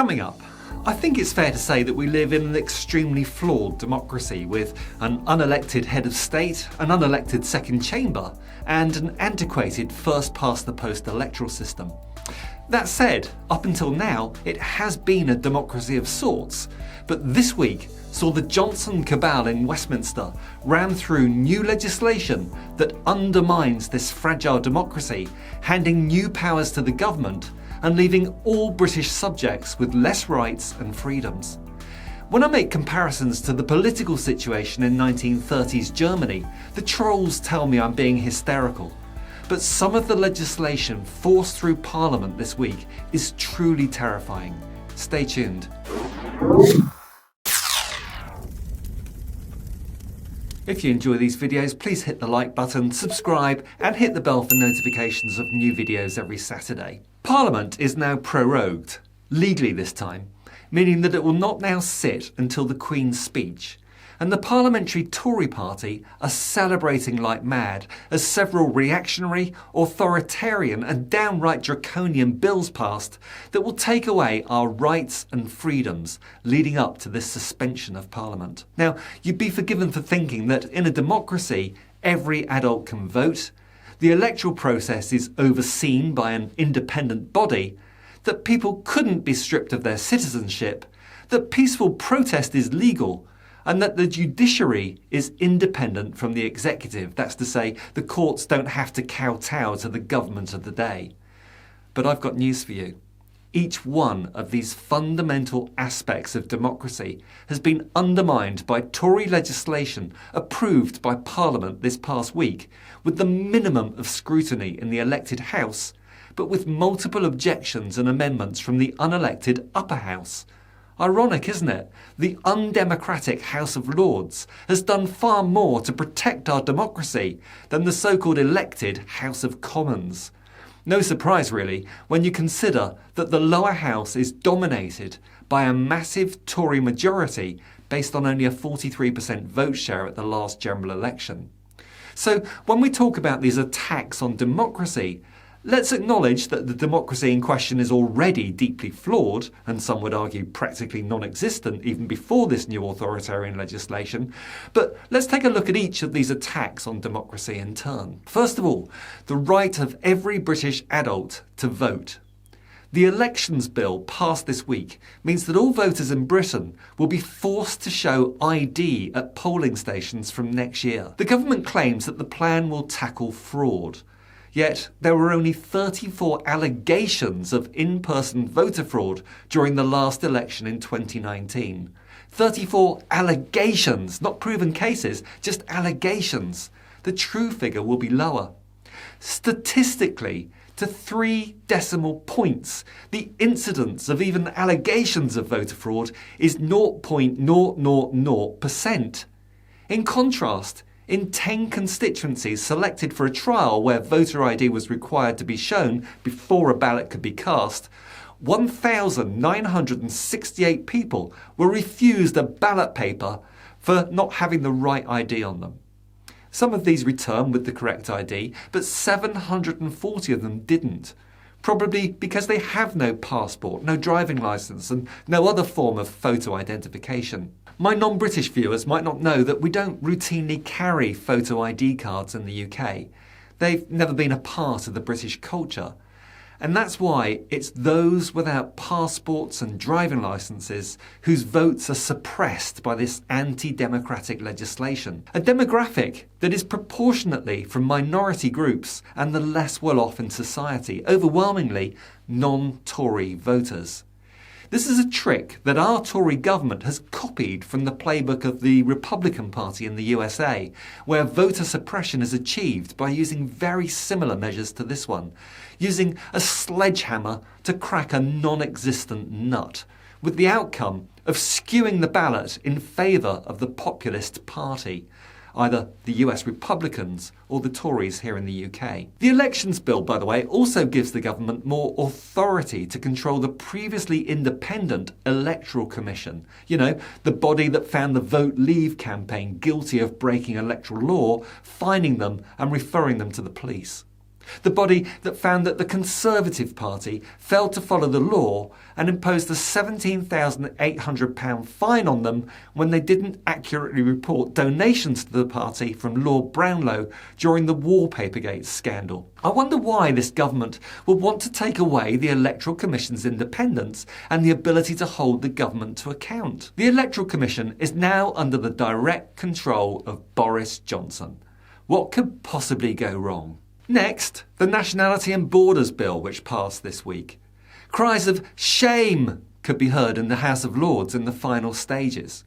Coming up, I think it's fair to say that we live in an extremely flawed democracy with an unelected head of state, an unelected second chamber, and an antiquated first-past-the-post electoral system. That said, up until now, it has been a democracy of sorts, but this week saw the Johnson cabal in Westminster ram through new legislation that undermines this fragile democracy, handing new powers to the government and leaving all British subjects with less rights and freedoms. When I make comparisons to the political situation in 1930s Germany, the trolls tell me I'm being hysterical. But some of the legislation forced through Parliament this week is truly terrifying. Stay tuned. If you enjoy these videos, please hit the like button, subscribe, and hit the bell for notifications of new videos every Saturday. Parliament is now prorogued, legally this time, meaning that it will not now sit until the Queen's speech. And the parliamentary Tory party are celebrating like mad as several reactionary, authoritarian and downright draconian bills passed that will take away our rights and freedoms leading up to this suspension of Parliament. Now, you'd be forgiven for thinking that in a democracy, every adult can vote, the electoral process is overseen by an independent body, that people couldn't be stripped of their citizenship, that peaceful protest is legal, and that the judiciary is independent from the executive. That's to say, the courts don't have to kowtow to the government of the day. But I've got news for you. Each one of these fundamental aspects of democracy has been undermined by Tory legislation approved by Parliament this past week, with the minimum of scrutiny in the elected House, but with multiple objections and amendments from the unelected upper house. Ironic, isn't it? The undemocratic House of Lords has done far more to protect our democracy than the so-called elected House of Commons. No surprise, really, when you consider that the lower house is dominated by a massive Tory majority based on only a 43% vote share at the last general election. So when we talk about these attacks on democracy, let's acknowledge that the democracy in question is already deeply flawed, and some would argue practically non-existent even before this new authoritarian legislation. But let's take a look at each of these attacks on democracy in turn. First of all, the right of every British adult to vote. The Elections Bill passed this week means that all voters in Britain will be forced to show ID at polling stations from next year. The government claims that the plan will tackle fraud. Yet there were only 34 allegations of in-person voter fraud during the last election in 2019. 34 allegations, not proven cases, just allegations. The true figure will be lower. Statistically, to 3 decimal points, the incidence of even allegations of voter fraud is 0.000%. In contrast, in 10 constituencies selected for a trial where voter ID was required to be shown before a ballot could be cast, 1,968 people were refused a ballot paper for not having the right ID on them. Some of these returned with the correct ID, but 740 of them didn't. Probably because they have no passport, no driving licence and no other form of photo identification. My non-British viewers might not know that we don't routinely carry photo ID cards in the UK. They've never been a part of the British culture. And that's why it's those without passports and driving licences whose votes are suppressed by this anti-democratic legislation. A demographic that is proportionately from minority groups and the less well-off in society, overwhelmingly non-Tory voters. This is a trick that our Tory government has copied from the playbook of the Republican Party in the USA, where voter suppression is achieved by using very similar measures to this one, using a sledgehammer to crack a non-existent nut, with the outcome of skewing the ballot in favour of the populist party, either the US Republicans or the Tories here in the UK. The Elections Bill, by the way, also gives the government more authority to control the previously independent Electoral Commission. You know, the body that found the Vote Leave campaign guilty of breaking electoral law, fining them and referring them to the police. The body that found that the Conservative Party failed to follow the law and imposed a £17,800 fine on them when they didn't accurately report donations to the party from Lord Brownlow during the Wallpapergate scandal. I wonder why this government would want to take away the Electoral Commission's independence and the ability to hold the government to account. The Electoral Commission is now under the direct control of Boris Johnson. What could possibly go wrong? Next, the Nationality and Borders Bill, which passed this week. Cries of shame could be heard in the House of Lords in the final stages.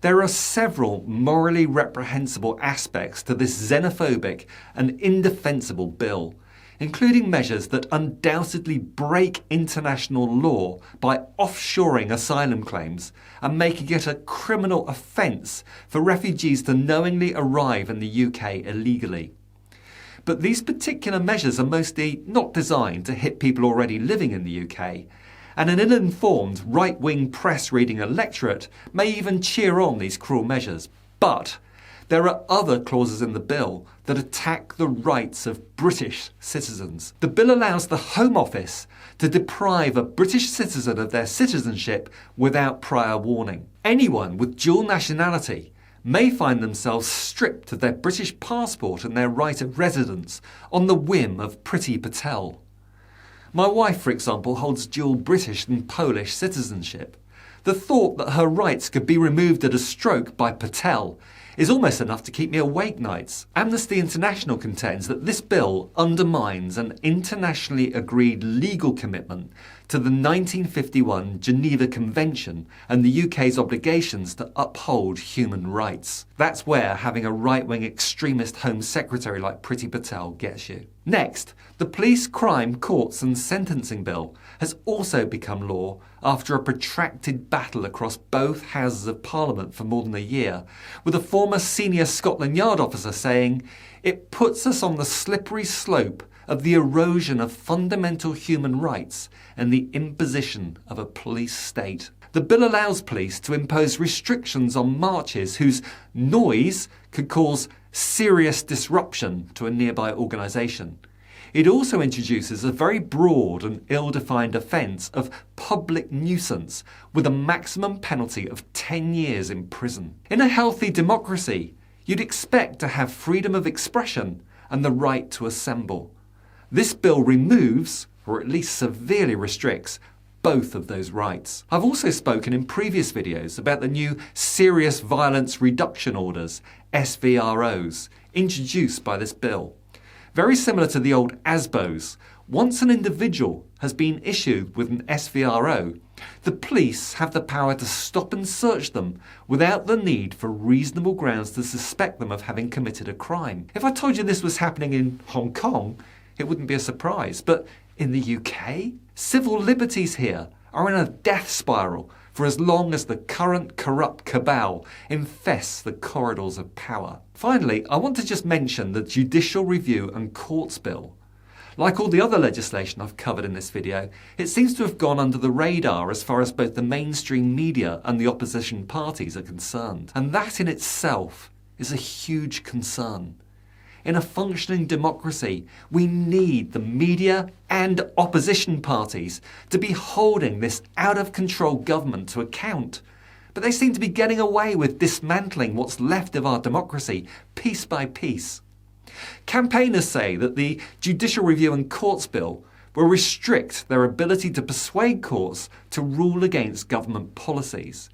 There are several morally reprehensible aspects to this xenophobic and indefensible bill, including measures that undoubtedly break international law by offshoring asylum claims and making it a criminal offence for refugees to knowingly arrive in the UK illegally. But these particular measures are mostly not designed to hit people already living in the UK, and an ill-informed right-wing press reading electorate may even cheer on these cruel measures. But there are other clauses in the bill that attack the rights of British citizens. The bill allows the Home Office to deprive a British citizen of their citizenship without prior warning. Anyone with dual nationality may find themselves stripped of their British passport and their right of residence on the whim of Priti Patel. My wife, for example, holds dual British and Polish citizenship. The thought that her rights could be removed at a stroke by Patel is almost enough to keep me awake nights. Amnesty International contends that this bill undermines an internationally agreed legal commitment to the 1951 Geneva Convention and the UK's obligations to uphold human rights. That's where having a right-wing extremist Home Secretary like Priti Patel gets you. Next, the Police, Crime, Courts and Sentencing Bill has also become law after a protracted battle across both Houses of Parliament for more than a year, with a former senior Scotland Yard officer saying, "It puts us on the slippery slope of the erosion of fundamental human rights and the imposition of a police state." The bill allows police to impose restrictions on marches whose noise could cause serious disruption to a nearby organisation. It also introduces a very broad and ill-defined offence of public nuisance with a maximum penalty of 10 years in prison. In a healthy democracy, you'd expect to have freedom of expression and the right to assemble. This bill removes, or at least severely restricts, both of those rights. I've also spoken in previous videos about the new Serious Violence Reduction Orders, SVROs, introduced by this bill. Very similar to the old ASBOs, once an individual has been issued with an SVRO, the police have the power to stop and search them without the need for reasonable grounds to suspect them of having committed a crime. If I told you this was happening in Hong Kong, it wouldn't be a surprise. But in the UK, civil liberties here are in a death spiral for as long as the current corrupt cabal infests the corridors of power. Finally, I want to just mention the Judicial Review and Courts Bill. Like all the other legislation I've covered in this video, it seems to have gone under the radar as far as both the mainstream media and the opposition parties are concerned. And that in itself is a huge concern. In a functioning democracy, we need the media and opposition parties to be holding this out-of-control government to account. But they seem to be getting away with dismantling what's left of our democracy piece by piece. Campaigners say that the Judicial Review and Courts Bill will restrict their ability to persuade courts to rule against government policies.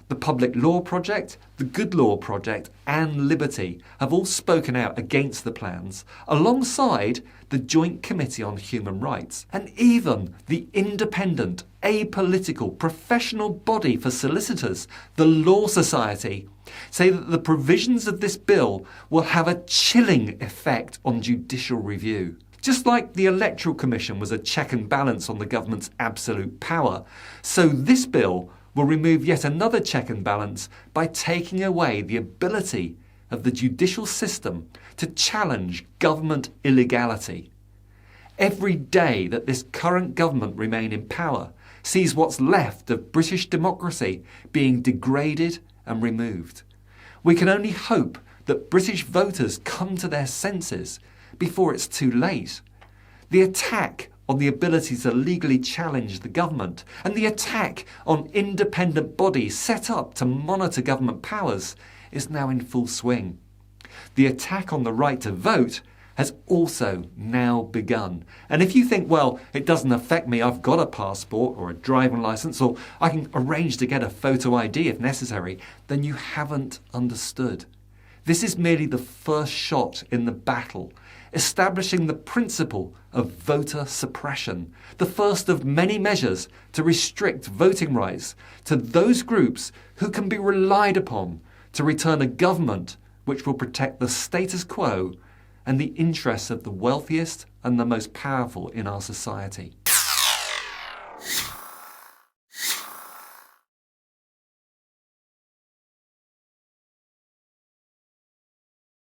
The Public Law Project, the Good Law Project and Liberty have all spoken out against the plans, alongside the Joint Committee on Human Rights. And even the independent, apolitical, professional body for solicitors, the Law Society, say that the provisions of this bill will have a chilling effect on judicial review. Just like the Electoral Commission was a check and balance on the government's absolute power, so this bill will remove yet another check and balance by taking away the ability of the judicial system to challenge government illegality. Every day that this current government remain in power sees what's left of British democracy being degraded and removed. We can only hope that British voters come to their senses before it's too late. The attack on the ability to legally challenge the government and the attack on independent bodies set up to monitor government powers is now in full swing. The attack on the right to vote has also now begun. And if you think, well, it doesn't affect me, I've got a passport or a driving licence, or I can arrange to get a photo ID if necessary, then you haven't understood. This is merely the first shot in the battle, establishing the principle of voter suppression, the first of many measures to restrict voting rights to those groups who can be relied upon to return a government which will protect the status quo and the interests of the wealthiest and the most powerful in our society.